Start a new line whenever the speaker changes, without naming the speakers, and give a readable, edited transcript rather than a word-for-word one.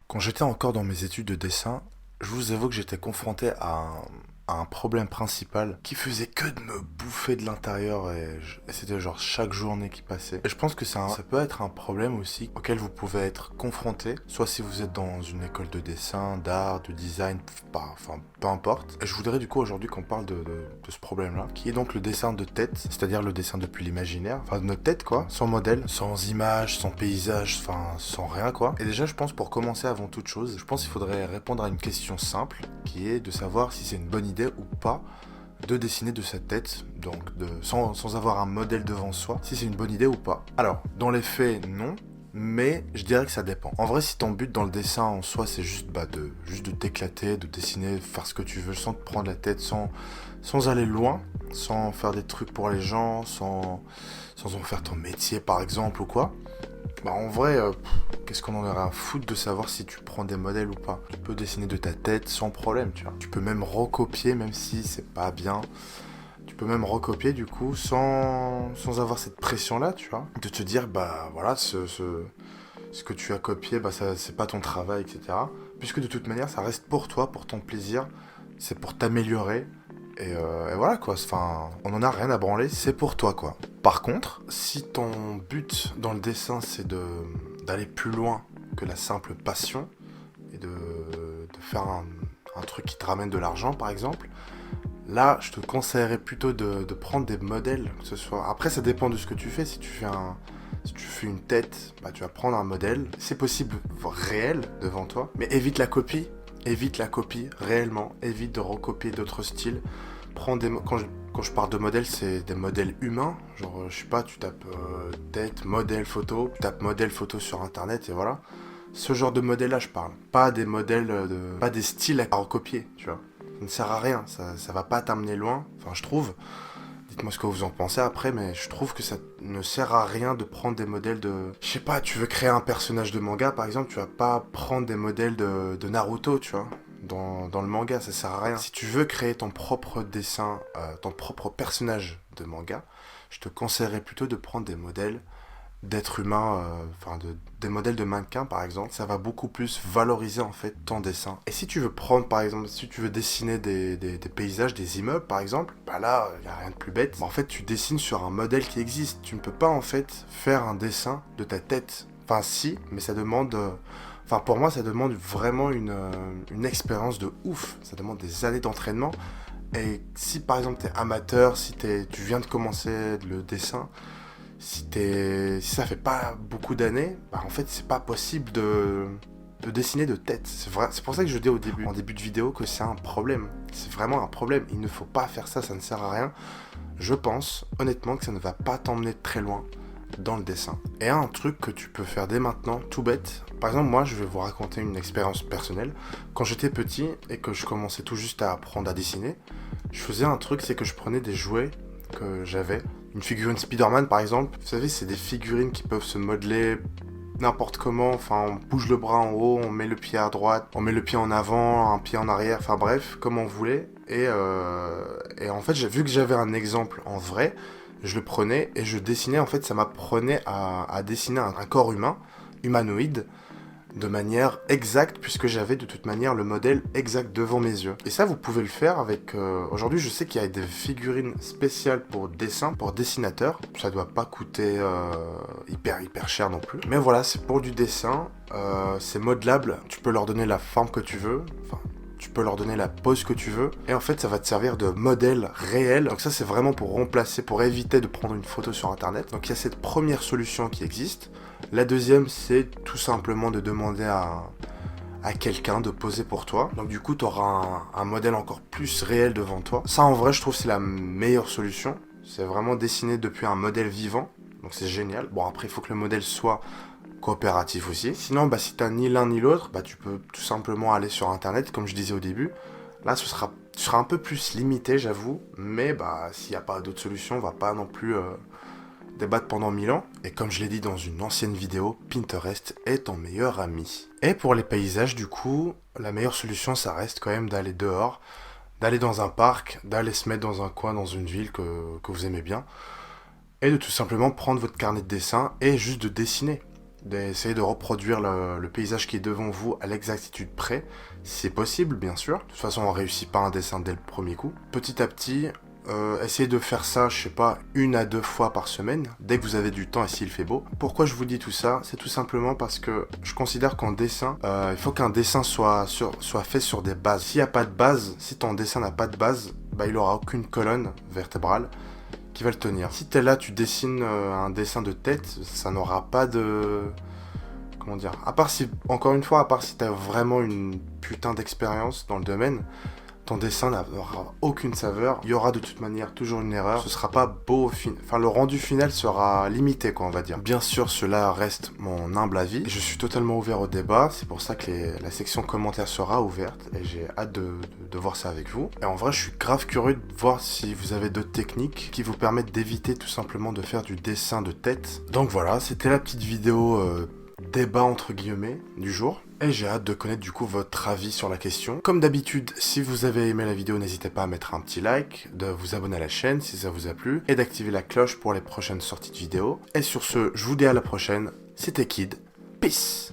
Quand j'étais encore dans mes études de dessin, je vous avoue que j'étais confronté à un problème principal qui faisait que de me bouffer de l'intérieur et c'était genre chaque journée qui passait. Et je pense que ça peut être un problème aussi auquel vous pouvez être confronté, soit si vous êtes dans une école de dessin, d'art, de design, enfin peu importe. Et je voudrais du coup aujourd'hui qu'on parle de ce problème-là, qui est donc le dessin de tête, c'est-à-dire le dessin depuis l'imaginaire, enfin de notre tête quoi, sans modèle, sans image, sans paysage, enfin sans rien quoi. Et déjà je pense pour commencer avant toute chose, je pense qu'il faudrait répondre à une question simple, qui est de savoir si c'est une bonne idée ou pas de dessiner de sa tête, donc sans avoir un modèle devant soi, si c'est une bonne idée ou pas. Alors, dans les faits, non, mais je dirais que ça dépend. En vrai, si ton but dans le dessin en soi, c'est juste, juste de t'éclater, de dessiner, faire ce que tu veux, sans te prendre la tête, sans aller loin, sans faire des trucs pour les gens, sans en faire ton métier par exemple ou quoi, bah en vrai, qu'est-ce qu'on en aurait à foutre de savoir si tu prends des modèles ou pas. Tu peux dessiner de ta tête sans problème, tu vois. Tu peux même recopier, même si c'est pas bien. Tu peux même recopier du coup sans avoir cette pression-là, tu vois. De te dire, bah voilà, ce que tu as copié, bah ça, c'est pas ton travail, etc. Puisque de toute manière, ça reste pour toi, pour ton plaisir. C'est pour t'améliorer. Et voilà quoi, enfin, on en a rien à branler, c'est pour toi quoi. Par contre, si ton but dans le dessin c'est d'aller plus loin que la simple passion et de faire un truc qui te ramène de l'argent par exemple, là je te conseillerais plutôt de prendre des modèles, que ce soit. Après ça dépend de ce que tu fais, si tu fais une tête, bah tu vas prendre un modèle, c'est possible réel devant toi, mais évite la copie. Évite la copie, réellement. Évite de recopier d'autres styles. Quand je parle de modèles, c'est des modèles humains. Genre, je sais pas, tu tapes tête, modèle, photo. Tu tapes modèle, photo sur internet et voilà. Ce genre de modèle-là, je parle. Pas des modèles, pas des styles à recopier, tu vois. Ça ne sert à rien. Ça va pas t'amener loin. Enfin, je trouve. Dites-moi ce que vous en pensez après, mais je trouve que ça ne sert à rien de prendre des modèles de. Je sais pas, tu veux créer un personnage de manga par exemple, tu vas pas prendre des modèles de Naruto, tu vois. Dans le manga, ça sert à rien. Si tu veux créer ton propre dessin, ton propre personnage de manga, je te conseillerais plutôt de prendre des modèles d'êtres humains, des modèles de mannequins par exemple, ça va beaucoup plus valoriser en fait ton dessin. Et si tu veux prendre par exemple, si tu veux dessiner des paysages, des immeubles par exemple, bah là, il n'y a rien de plus bête. Bah, en fait, tu dessines sur un modèle qui existe. Tu ne peux pas en fait faire un dessin de ta tête. Enfin si, mais ça demande. Enfin pour moi, ça demande vraiment une expérience de ouf. Ça demande des années d'entraînement. Et si par exemple t'es amateur, tu viens de commencer le dessin, si ça fait pas beaucoup d'années, bah en fait c'est pas possible de dessiner de tête. C'est vrai, c'est pour ça que je dis en début de vidéo, que c'est un problème. C'est vraiment un problème. Il ne faut pas faire ça, ça ne sert à rien. Je pense honnêtement que ça ne va pas t'emmener très loin dans le dessin. Et un truc que tu peux faire dès maintenant, tout bête. Par exemple, moi je vais vous raconter une expérience personnelle. Quand j'étais petit et que je commençais tout juste à apprendre à dessiner, je faisais un truc, c'est que je prenais des jouets que j'avais. Une figurine Spider-Man par exemple, vous savez, c'est des figurines qui peuvent se modeler n'importe comment, enfin on bouge le bras en haut, on met le pied à droite, on met le pied en avant, un pied en arrière, enfin bref, comme on voulait. Et en fait, vu que j'avais un exemple en vrai, je le prenais et je dessinais, en fait ça m'apprenait à dessiner un corps humain, humanoïde, de manière exacte, puisque j'avais de toute manière le modèle exact devant mes yeux. Et ça, vous pouvez le faire avec. Aujourd'hui, je sais qu'il y a des figurines spéciales pour dessin, pour dessinateur. Ça doit pas coûter hyper cher non plus. Mais voilà, c'est pour du dessin. C'est modelable. Tu peux leur donner la forme que tu veux. Enfin, tu peux leur donner la pose que tu veux. Et en fait, ça va te servir de modèle réel. Donc ça, c'est vraiment pour remplacer, pour éviter de prendre une photo sur Internet. Donc il y a cette première solution qui existe. La deuxième, c'est tout simplement de demander à quelqu'un de poser pour toi. Donc du coup, tu auras un modèle encore plus réel devant toi. Ça, en vrai, je trouve que c'est la meilleure solution. C'est vraiment dessiner depuis un modèle vivant. Donc c'est génial. Bon, après, il faut que le modèle soit coopératif aussi. Sinon, bah, si t'as ni l'un ni l'autre, bah, tu peux tout simplement aller sur Internet, comme je disais au début. Là, tu seras un peu plus limité, j'avoue. Mais bah, s'il n'y a pas d'autre solution, on va pas non plus débattre pendant 1000 ans. Et comme je l'ai dit dans une ancienne vidéo, Pinterest est ton meilleur ami. Et pour les paysages, du coup, la meilleure solution, ça reste quand même d'aller dehors, d'aller dans un parc, d'aller se mettre dans un coin, dans une ville que vous aimez bien, et de tout simplement prendre votre carnet de dessin et juste de dessiner. d'essayer de reproduire le paysage qui est devant vous à l'exactitude près. C'est possible, bien sûr. De toute façon, on réussit pas un dessin dès le premier coup. Petit à petit, essayez de faire ça, je sais pas, 1 à 2 fois par semaine, dès que vous avez du temps et s'il fait beau. Pourquoi je vous dis tout ça? C'est tout simplement parce que je considère qu'en dessin, il faut qu'un dessin soit fait sur des bases. S'il n'y a pas de base, si ton dessin n'a pas de base, bah, il aura aucune colonne vertébrale qui va le tenir. Si t'es là, tu dessines un dessin de tête, ça n'aura pas de... Comment dire? À part si, encore une fois, à part si t'as vraiment une putain d'expérience dans le domaine, ton dessin n'aura aucune saveur. Il y aura de toute manière toujours une erreur. Ce sera pas beau au final. Enfin, le rendu final sera limité, quoi, on va dire. Bien sûr, cela reste mon humble avis. Et je suis totalement ouvert au débat. C'est pour ça que la section commentaires sera ouverte. Et j'ai hâte de voir ça avec vous. Et en vrai, je suis grave curieux de voir si vous avez d'autres techniques qui vous permettent d'éviter tout simplement de faire du dessin de tête. Donc voilà, c'était la petite vidéo débat entre guillemets du jour. Et j'ai hâte de connaître du coup votre avis sur la question. Comme d'habitude, si vous avez aimé la vidéo, n'hésitez pas à mettre un petit like, de vous abonner à la chaîne si ça vous a plu, et d'activer la cloche pour les prochaines sorties de vidéos. Et sur ce, je vous dis à la prochaine, c'était Kid, peace!